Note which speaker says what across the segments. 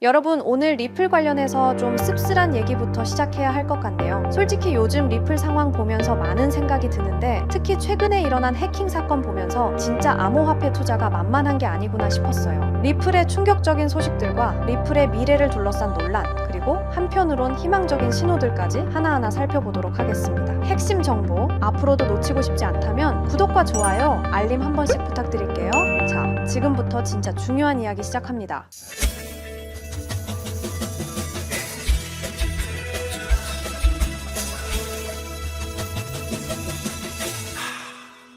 Speaker 1: 여러분, 오늘 리플 관련해서 좀 씁쓸한 얘기부터 시작해야 할 것 같네요. 솔직히 요즘 리플 상황 보면서 많은 생각이 드는데 특히 최근에 일어난 해킹 사건 보면서 진짜 암호화폐 투자가 만만한 게 아니구나 싶었어요. 리플의 충격적인 소식들과 리플의 미래를 둘러싼 논란, 그리고 한편으론 희망적인 신호들까지 하나하나 살펴보도록 하겠습니다. 핵심 정보 앞으로도 놓치고 싶지 않다면 구독과 좋아요, 알림 한 번씩 부탁드릴게요. 자, 지금부터 진짜 중요한 이야기 시작합니다.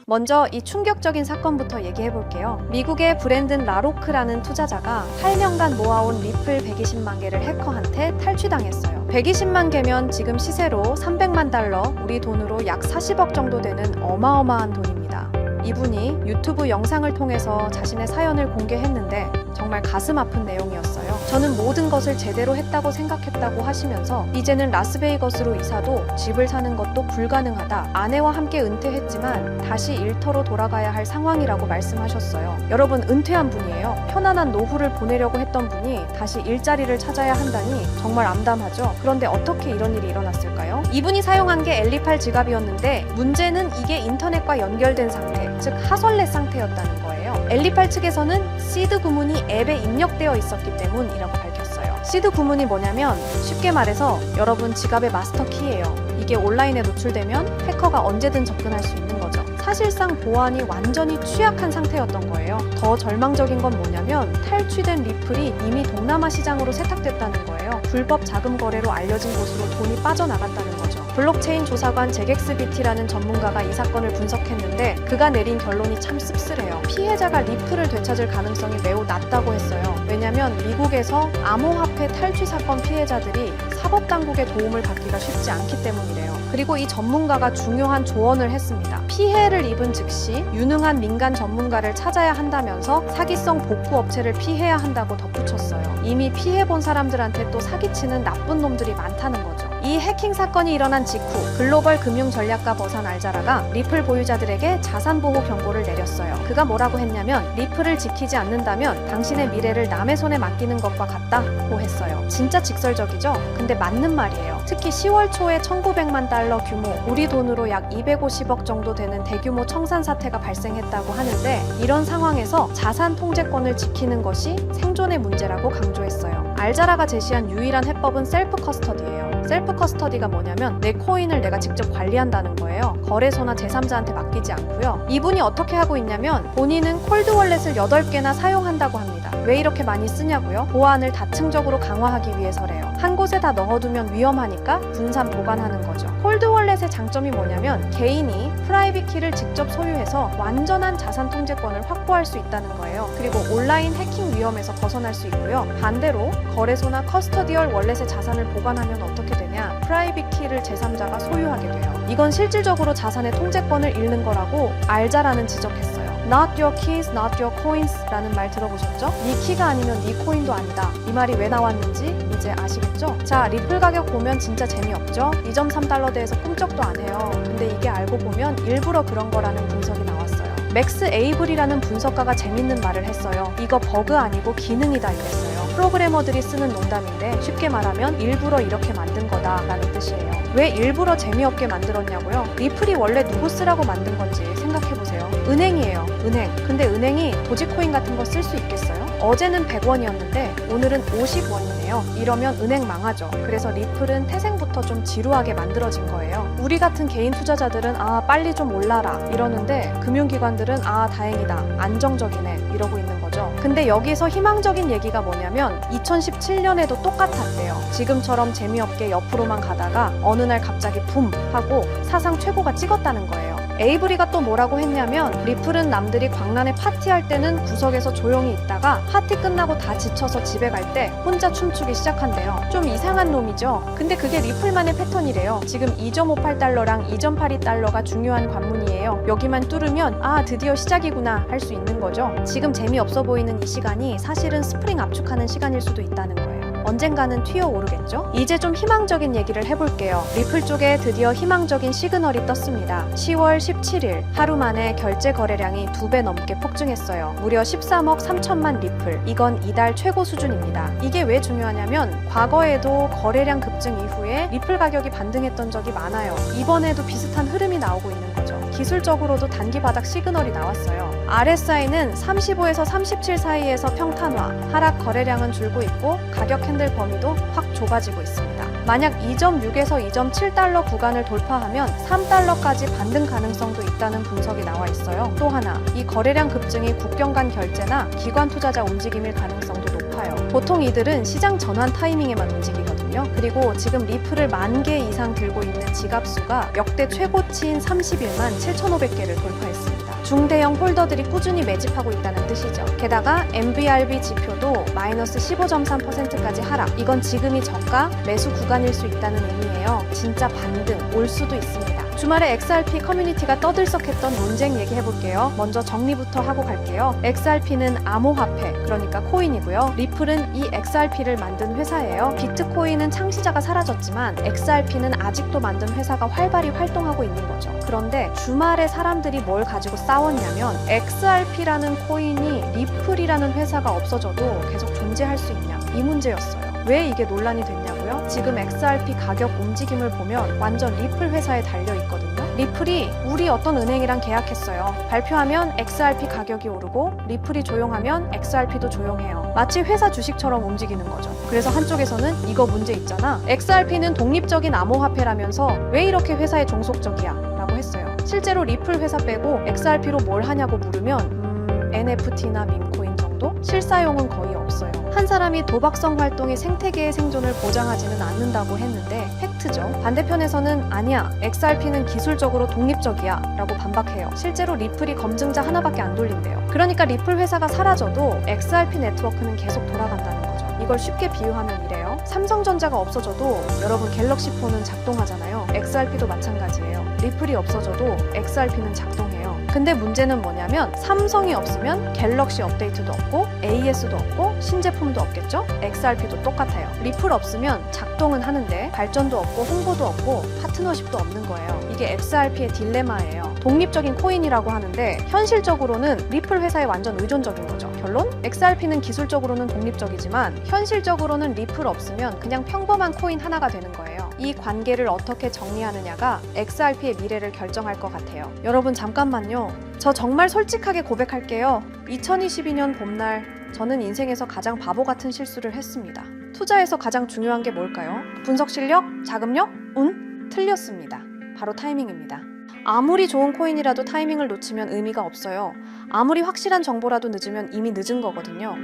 Speaker 1: 먼저 이 충격적인 사건부터 얘기해볼게요. 미국의 브랜든 라로크라는 투자자가 8년간 모아온 리플 120만 개를 해커한테 탈취당했어요. 120만 개면 지금 시세로 300만 달러, 우리 돈으로 약 40억 정도 되는 어마어마한 돈입니다. 이분이 유튜브 영상을 통해서 자신의 사연을 공개했는데 정말 가슴 아픈 내용이었어요. 저는 모든 것을 제대로 했다고 생각했다고 하시면서 이제는 라스베이거스로 이사도 집을 사는 것도 불가능하다. 아내와 함께 은퇴했지만 다시 일터로 돌아가야 할 상황이라고 말씀하셨어요. 여러분, 은퇴한 분이에요. 편안한 노후를 보내려고 했던 분이 다시 일자리를 찾아야 한다니 정말 암담하죠. 그런데 어떻게 이런 일이 일어났을까요? 이분이 사용한 게 엘리팔 지갑이었는데 문제는 이게 인터넷과 연결된 상태, 즉 하설렛 상태였다는 거예요. 엘리팔 측에서는 시드 구문이 앱에 입력되어 있었기 때문이라고 밝혔어요. 시드 구문이 뭐냐면 쉽게 말해서 여러분 지갑의 마스터 키예요. 이게 온라인에 노출되면 해커가 언제든 접근할 수 있는 거죠. 사실상 보안이 완전히 취약한 상태였던 거예요. 더 절망적인 건 뭐냐면 탈취된 리플이 이미 동남아 시장으로 세탁됐다는 거예요. 불법 자금 거래로 알려진 곳으로 돈이 빠져나갔다는 거죠. 블록체인 조사관 제객스비티라는 전문가가 이 사건을 분석했는데 그가 내린 결론이 참 씁쓸해요. 피해자가 리플을 되찾을 가능성이 매우 낮다고 했어요. 왜냐면 미국에서 암호화폐 탈취 사건 피해자들이 사법당국의 도움을 받기가 쉽지 않기 때문이래요. 그리고 이 전문가가 중요한 조언을 했습니다. 피해를 입은 즉시 유능한 민간 전문가를 찾아야 한다면서 사기성 복구 업체를 피해야 한다고 덧붙였어요. 이미 피해본 사람들한테 또 사기치는 나쁜 놈들이 많다는 거죠. 이 해킹 사건이 일어난 직후 글로벌 금융 전략가 버산 알자라가 리플 보유자들에게 자산 보호 경고를 내렸어요. 그가 뭐라고 했냐면 리플을 지키지 않는다면 당신의 미래를 남의 손에 맡기는 것과 같다고 했어요. 진짜 직설적이죠? 근데 맞는 말이에요. 특히 10월 초에 1900만 달러 규모, 우리 돈으로 약 250억 정도 되는 대규모 청산 사태가 발생했다고 하는데 이런 상황에서 자산 통제권을 지키는 것이 생존의 문제라고 강조했어요. 알자라가 제시한 유일한 해법은 셀프 커스터디예요. 셀프 커스터디가 뭐냐면 내 코인을 내가 직접 관리한다는 거예요. 거래소나 제3자한테 맡기지 않고요. 이분이 어떻게 하고 있냐면 본인은 콜드 월렛을 8개나 사용한다고 합니다. 왜 이렇게 많이 쓰냐고요? 보안을 다층적으로 강화하기 위해서래요. 한 곳에 다 넣어두면 위험하니까 분산 보관하는 거죠. 콜드 월렛의 장점이 뭐냐면 개인이 프라이빗 키를 직접 소유해서 완전한 자산 통제권을 확보할 수 있다는 거예요. 그리고 온라인 해킹 위험에서 벗어날 수 있고요. 반대로 거래소나 커스터디얼 월렛의 자산을 보관하면 어떻게 되냐? 프라이빗 키를 제3자가 소유하게 돼요. 이건 실질적으로 자산의 통제권을 잃는 거라고 알자라는 지적했어요. Not your keys, not your coins 라는 말 들어보셨죠? 네 키가 아니면 네 코인도 아니다. 이 말이 왜 나왔는지 이제 아시겠죠? 자, 리플 가격 보면 진짜 재미없죠? 2.3달러대에서 꿈쩍도 안 해요. 근데 이게 알고 보면 일부러 그런 거라는 분석이 나왔어요. 맥스 에이블이라는 분석가가 재밌는 말을 했어요. 이거 버그 아니고 기능이다 이랬어요. 프로그래머들이 쓰는 농담인데 쉽게 말하면 일부러 이렇게 만든 거다라는 뜻이에요. 왜 일부러 재미없게 만들었냐고요? 리플이 원래 누구 쓰라고 만든 건지 생각해보세요. 은행이에요. 은행. 근데 은행이 도지코인 같은 거 쓸 수 있겠어요? 어제는 100원이었는데 오늘은 50원이네요. 이러면 은행 망하죠. 그래서 리플은 태생부터 좀 지루하게 만들어진 거예요. 우리 같은 개인 투자자들은 빨리 좀 올라라 이러는데 금융기관들은 다행이다. 안정적이네 이러고 있는 거죠. 근데 여기서 희망적인 얘기가 뭐냐면 2017년에도 똑같았대요. 지금처럼 재미없게 옆으로만 가다가 어느 날 갑자기 붐 하고 사상 최고가 찍었다는 거예요. 에이브리가 또 뭐라고 했냐면 리플은 남들이 광란에 파티할 때는 구석에서 조용히 있다가 파티 끝나고 다 지쳐서 집에 갈 때 혼자 춤추기 시작한대요. 좀 이상한 놈이죠? 근데 그게 리플만의 패턴이래요. 지금 2.58달러랑 2.82달러가 중요한 관문이에요. 여기만 뚫으면 드디어 시작이구나 할 수 있는 거죠. 지금 재미없어 보이는 이 시간이 사실은 스프링 압축하는 시간일 수도 있다는 거예요. 언젠가는 튀어오르겠죠? 이제 좀 희망적인 얘기를 해볼게요. 리플 쪽에 드디어 희망적인 시그널이 떴습니다. 10월 17일 하루 만에 결제 거래량이 2배 넘게 폭증했어요. 무려 13억 3천만 리플. 이건 이달 최고 수준입니다. 이게 왜 중요하냐면 과거에도 거래량 급증 이후에 리플 가격이 반등했던 적이 많아요. 이번에도 비슷한 흐름이 나오고 있는 거죠. 기술적으로도 단기 바닥 시그널이 나왔어요. RSI는 35에서 37 사이에서 평탄화, 하락 거래량은 줄고 있고 가격 핸들 범위도 확 좁아지고 있습니다. 만약 2.6에서 2.7달러 구간을 돌파하면 3달러까지 반등 가능성도 있다는 분석이 나와 있어요. 또 하나, 이 거래량 급증이 국경 간 결제나 기관 투자자 움직임일 가능성도 높아요. 보통 이들은 시장 전환 타이밍에만 움직이거든요. 그리고 지금 리플을 10,000개 이상 들고 있는 지갑 수가 역대 최고치인 31만 7,500개를 돌파했습니다. 중대형 홀더들이 꾸준히 매집하고 있다는 뜻이죠. 게다가 MBRB 지표도 마이너스 15.3%까지 하락. 이건 지금이 저가 매수 구간일 수 있다는 의미예요. 진짜 반등 올 수도 있습니다. 주말에 XRP 커뮤니티가 떠들썩했던 논쟁 얘기해볼게요. 먼저 정리부터 하고 갈게요. XRP는 암호화폐, 그러니까 코인이고요. 리플은 이 XRP를 만든 회사예요. 비트코인은 창시자가 사라졌지만 XRP는 아직도 만든 회사가 활발히 활동하고 있는 거죠. 그런데 주말에 사람들이 뭘 가지고 싸웠냐면 XRP라는 코인이 리플이라는 회사가 없어져도 계속 존재할 수 있냐, 이 문제였어요. 왜 이게 논란이 됐냐고요? 지금 XRP 가격 움직임을 보면 완전 리플 회사에 달려 있거든요. 리플이 우리 어떤 은행이랑 계약했어요. 발표하면 XRP 가격이 오르고 리플이 조용하면 XRP도 조용해요. 마치 회사 주식처럼 움직이는 거죠. 그래서 한쪽에서는 이거 문제 있잖아. XRP는 독립적인 암호화폐라면서 왜 이렇게 회사에 종속적이야? 라고 했어요. 실제로 리플 회사 빼고 XRP로 뭘 하냐고 물으면 NFT나 밈코인 정도? 실사용은 거의 없어요. 한 사람이 도박성 활동이 생태계의 생존을 보장하지는 않는다고 했는데 팩트죠. 반대편에서는 아니야, XRP는 기술적으로 독립적이야 라고 반박해요. 실제로 리플이 검증자 하나밖에 안 돌린대요. 그러니까 리플 회사가 사라져도 XRP 네트워크는 계속 돌아간다는 거죠. 이걸 쉽게 비유하면 이래요. 삼성전자가 없어져도 여러분 갤럭시 폰은 작동하잖아요. XRP도 마찬가지예요. 리플이 없어져도 XRP는 작동해요. 근데 문제는 뭐냐면 삼성이 없으면 갤럭시 업데이트도 없고 AS도 없고 신제품도 없겠죠? XRP도 똑같아요. 리플 없으면 작동은 하는데 발전도 없고 홍보도 없고 파트너십도 없는 거예요. 이게 XRP의 딜레마예요. 독립적인 코인이라고 하는데 현실적으로는 리플 회사에 완전 의존적인 거죠. 결론? XRP는 기술적으로는 독립적이지만 현실적으로는 리플 없으면 그냥 평범한 코인 하나가 되는 거예요. 이 관계를 어떻게 정리하느냐가 XRP의 미래를 결정할 것 같아요. 여러분 잠깐만요. 저 정말 솔직하게 고백할게요. 2022년 봄날 저는 인생에서 가장 바보 같은 실수를 했습니다. 투자에서 가장 중요한 게 뭘까요? 분석 실력? 자금력? 운? 틀렸습니다. 바로 타이밍입니다. 아무리 좋은 코인이라도 타이밍을 놓치면 의미가 없어요. 아무리 확실한 정보라도 늦으면 이미 늦은 거거든요.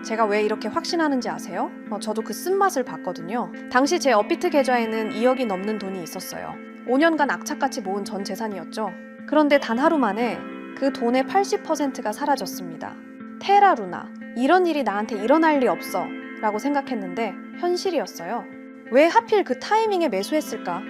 Speaker 1: 제가 왜 이렇게 확신하는지 아세요? 저도 그 쓴맛을 봤거든요. 당시 제 업비트 계좌에는 2억이 넘는 돈이 있었어요. 5년간 악착같이 모은 전 재산이었죠. 그런데 단 하루 만에 그 돈의 80%가 사라졌습니다. 테라루나, 이런 일이 나한테 일어날 리 없어 라고 생각했는데 현실이었어요. 왜 하필 그 타이밍에 매수했을까?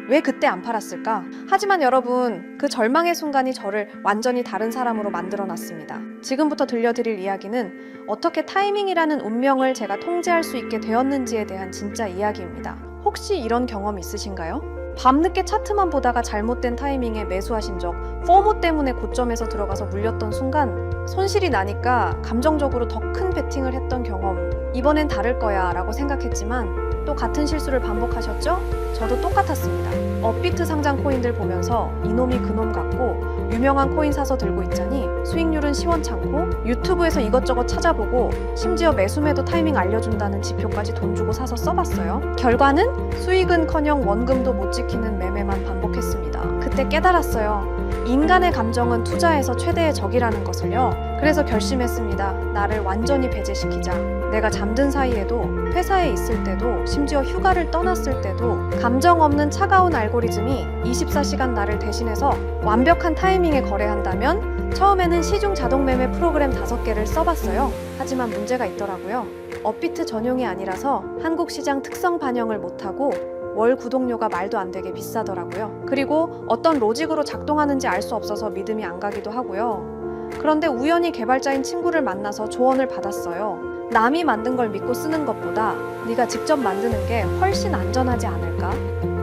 Speaker 1: 왜 그때 안 팔았을까? 하지만 여러분, 그 절망의 순간이 저를 완전히 다른 사람으로 만들어놨습니다. 지금부터 들려드릴 이야기는 어떻게 타이밍이라는 운명을 제가 통제할 수 있게 되었는지에 대한 진짜 이야기입니다. 혹시 이런 경험 있으신가요? 밤늦게 차트만 보다가 잘못된 타이밍에 매수하신 적, 포모 때문에 고점에서 들어가서 물렸던 순간 손실이 나니까 감정적으로 더 큰 베팅을 했던 경험, 이번엔 다를 거야 라고 생각했지만 또 같은 실수를 반복하셨죠? 저도 똑같았습니다. 업비트 상장 코인들 보면서 이놈이 그놈 같고 유명한 코인 사서 들고 있자니 수익률은 시원찮고 유튜브에서 이것저것 찾아보고 심지어 매수매도 타이밍 알려준다는 지표까지 돈 주고 사서 써봤어요. 결과는 수익은커녕 원금도 못 지키는 매매만 반복했습니다. 그때 깨달았어요. 인간의 감정은 투자에서 최대의 적이라는 것을요. 그래서 결심했습니다. 나를 완전히 배제시키자. 내가 잠든 사이에도, 회사에 있을 때도, 심지어 휴가를 떠났을 때도 감정 없는 차가운 알고리즘이 24시간 나를 대신해서 완벽한 타이밍에 거래한다면 처음에는 시중 자동 매매 프로그램 5개를 써봤어요. 하지만 문제가 있더라고요. 업비트 전용이 아니라서 한국 시장 특성 반영을 못하고 월 구독료가 말도 안 되게 비싸더라고요. 그리고 어떤 로직으로 작동하는지 알 수 없어서 믿음이 안 가기도 하고요. 그런데 우연히 개발자인 친구를 만나서 조언을 받았어요. 남이 만든 걸 믿고 쓰는 것보다 네가 직접 만드는 게 훨씬 안전하지 않을까?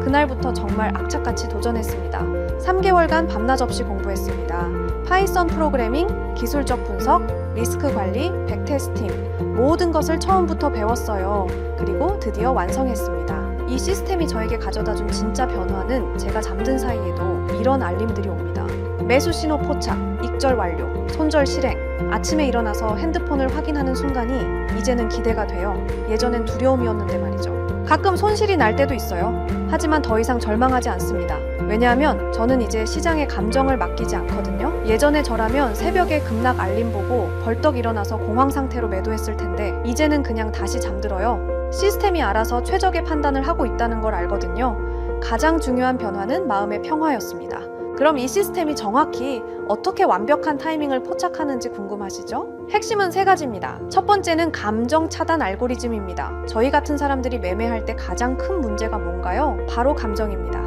Speaker 1: 그날부터 정말 악착같이 도전했습니다. 3개월간 밤낮 없이 공부했습니다. 파이썬 프로그래밍, 기술적 분석, 리스크 관리, 백테스팅 모든 것을 처음부터 배웠어요. 그리고 드디어 완성했습니다. 이 시스템이 저에게 가져다준 진짜 변화는 제가 잠든 사이에도 이런 알림들이 옵니다. 매수 신호 포착, 익절 완료, 손절 실행. 아침에 일어나서 핸드폰을 확인하는 순간이 이제는 기대가 돼요. 예전엔 두려움이었는데 말이죠. 가끔 손실이 날 때도 있어요. 하지만 더 이상 절망하지 않습니다. 왜냐하면 저는 이제 시장의 감정을 맡기지 않거든요. 예전에 저라면 새벽에 급락 알림 보고 벌떡 일어나서 공황 상태로 매도했을 텐데 이제는 그냥 다시 잠들어요. 시스템이 알아서 최적의 판단을 하고 있다는 걸 알거든요. 가장 중요한 변화는 마음의 평화였습니다. 그럼 이 시스템이 정확히 어떻게 완벽한 타이밍을 포착하는지 궁금하시죠? 핵심은 3가지입니다. 첫 번째는 감정 차단 알고리즘입니다. 저희 같은 사람들이 매매할 때 가장 큰 문제가 뭔가요? 바로 감정입니다.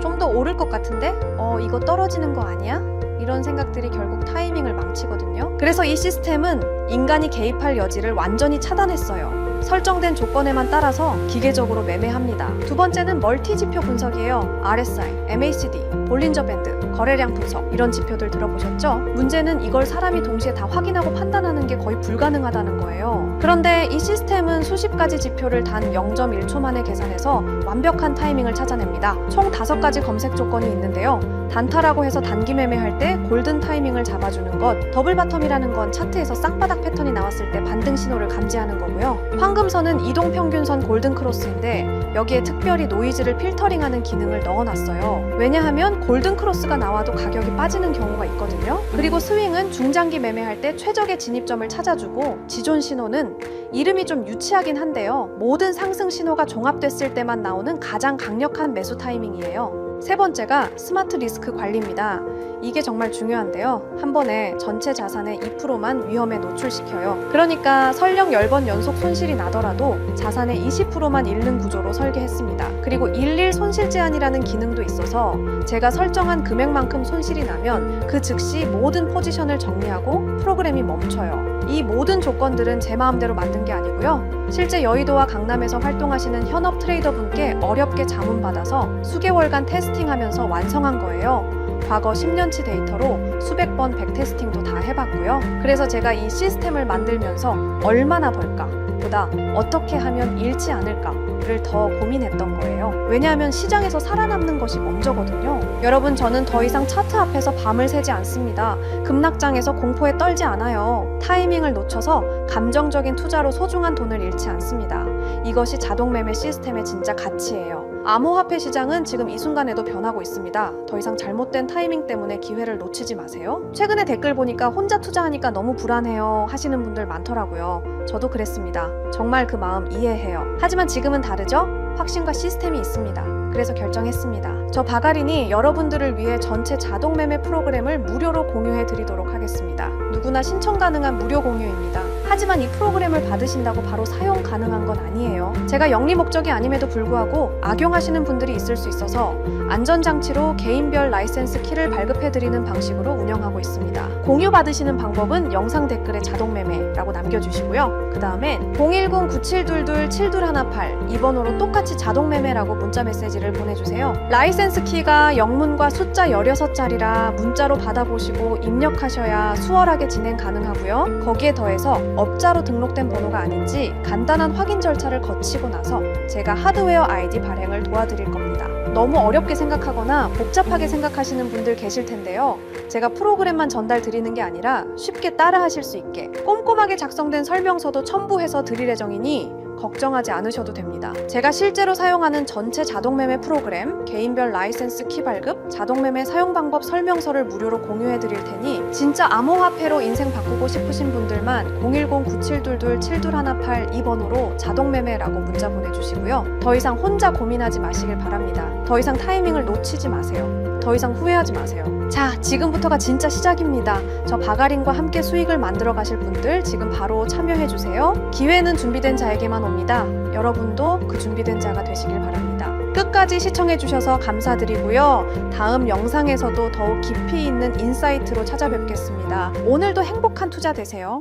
Speaker 1: 좀 더 오를 것 같은데? 이거 떨어지는 거 아니야? 이런 생각들이 결국 타이밍을 망치거든요. 그래서 이 시스템은 인간이 개입할 여지를 완전히 차단했어요. 설정된 조건에만 따라서 기계적으로 매매합니다. 두 번째는 멀티 지표 분석이에요. RSI, MACD, 볼린저 밴드, 거래량 분석 이런 지표들 들어보셨죠? 문제는 이걸 사람이 동시에 다 확인하고 판단하는 게 거의 불가능하다는 거예요. 그런데 이 시스템은 수십 가지 지표를 단 0.1초 만에 계산해서 완벽한 타이밍을 찾아냅니다. 총 5가지 검색 조건이 있는데요. 단타라고 해서 단기 매매할 때 골든 타이밍을 잡아주는 것, 더블 바텀이라는 건 차트에서 쌍바닥 패턴이 나왔을 때 반등 신호를 감지하는 거고요. 황금선은 이동평균선 골든 크로스인데 여기에 특별히 노이즈를 필터링하는 기능을 넣어놨어요. 왜냐하면 골든 크로스가 나와도 가격이 빠지는 경우가 있거든요. 그리고 스윙은 중장기 매매할 때 최적의 진입점을 찾아주고 지존 신호는 이름이 좀 유치하긴 한데요. 모든 상승 신호가 종합됐을 때만 나오는 가장 강력한 매수 타이밍이에요. 세 번째가 스마트 리스크 관리입니다. 이게 정말 중요한데요. 한 번에 전체 자산의 2%만 위험에 노출시켜요. 그러니까 설령 10번 연속 손실이 나더라도 자산의 20%만 잃는 구조로 설계했습니다. 그리고 일일 손실 제한이라는 기능도 있어서 제가 설정한 금액만큼 손실이 나면 그 즉시 모든 포지션을 정리하고 프로그램이 멈춰요. 이 모든 조건들은 제 마음대로 만든 게 아니고요. 실제 여의도와 강남에서 활동하시는 현업 트레이더분께 어렵게 자문받아서 수개월간 테스팅하면서 완성한 거예요. 과거 10년치 데이터로 수백 번 백테스팅도 다 해봤고요. 그래서 제가 이 시스템을 만들면서 얼마나 벌까? 보다 어떻게 하면 잃지 않을까를 더 고민했던 거예요. 왜냐하면 시장에서 살아남는 것이 먼저거든요. 여러분, 저는 더 이상 차트 앞에서 밤을 새지 않습니다. 급락장에서 공포에 떨지 않아요. 타이밍을 놓쳐서 감정적인 투자로 소중한 돈을 잃지 않습니다. 이것이 자동 매매 시스템의 진짜 가치예요. 암호화폐 시장은 지금 이 순간에도 변하고 있습니다. 더 이상 잘못된 타이밍 때문에 기회를 놓치지 마세요. 최근에 댓글 보니까 혼자 투자하니까 너무 불안해요 하시는 분들 많더라고요. 저도 그랬습니다. 정말 그 마음 이해해요. 하지만 지금은 다르죠? 확신과 시스템이 있습니다. 그래서 결정했습니다. 저 바가린이 여러분들을 위해 전체 자동 매매 프로그램을 무료로 공유해 드리도록 하겠습니다. 누구나 신청 가능한 무료 공유입니다. 하지만 이 프로그램을 받으신다고 바로 사용 가능한 건 아니에요. 제가 영리 목적이 아님에도 불구하고 악용하시는 분들이 있을 수 있어서 안전장치로 개인별 라이센스 키를 발급해드리는 방식으로 운영하고 있습니다. 공유 받으시는 방법은 영상 댓글에 자동 매매라고 남겨주시고요. 그 다음에 010-9722-7218 이 번호로 똑같이 자동 매매라고 문자 메시지를 보내주세요. 라이센스 키가 영문과 숫자 16자리라 문자로 받아보시고 입력하셔야 수월하게 진행 가능하고요. 거기에 더해서 업자로 등록된 번호가 아닌지 간단한 확인 절차를 거치고 나서 제가 하드웨어 아이디 발행을 도와드릴 겁니다. 너무 어렵게 생각하거나 복잡하게 생각하시는 분들 계실 텐데요. 제가 프로그램만 전달 드리는 게 아니라 쉽게 따라 하실 수 있게 꼼꼼하게 작성된 설명서도 첨부해서 드릴 예정이니 걱정하지 않으셔도 됩니다. 제가 실제로 사용하는 전체 자동매매 프로그램, 개인별 라이센스 키 발급, 자동매매 사용 방법 설명서를 무료로 공유해 드릴 테니 진짜 암호화폐로 인생 바꾸고 싶으신 분들만 010-9722-7218 이 번호로 자동매매라고 문자 보내주시고요. 더 이상 혼자 고민하지 마시길 바랍니다. 더 이상 타이밍을 놓치지 마세요. 더 이상 후회하지 마세요. 자, 지금부터가 진짜 시작입니다. 저 바가린과 함께 수익을 만들어 가실 분들 지금 바로 참여해주세요. 기회는 준비된 자에게만 옵니다. 여러분도 그 준비된 자가 되시길 바랍니다. 끝까지 시청해주셔서 감사드리고요. 다음 영상에서도 더욱 깊이 있는 인사이트로 찾아뵙겠습니다. 오늘도 행복한 투자 되세요.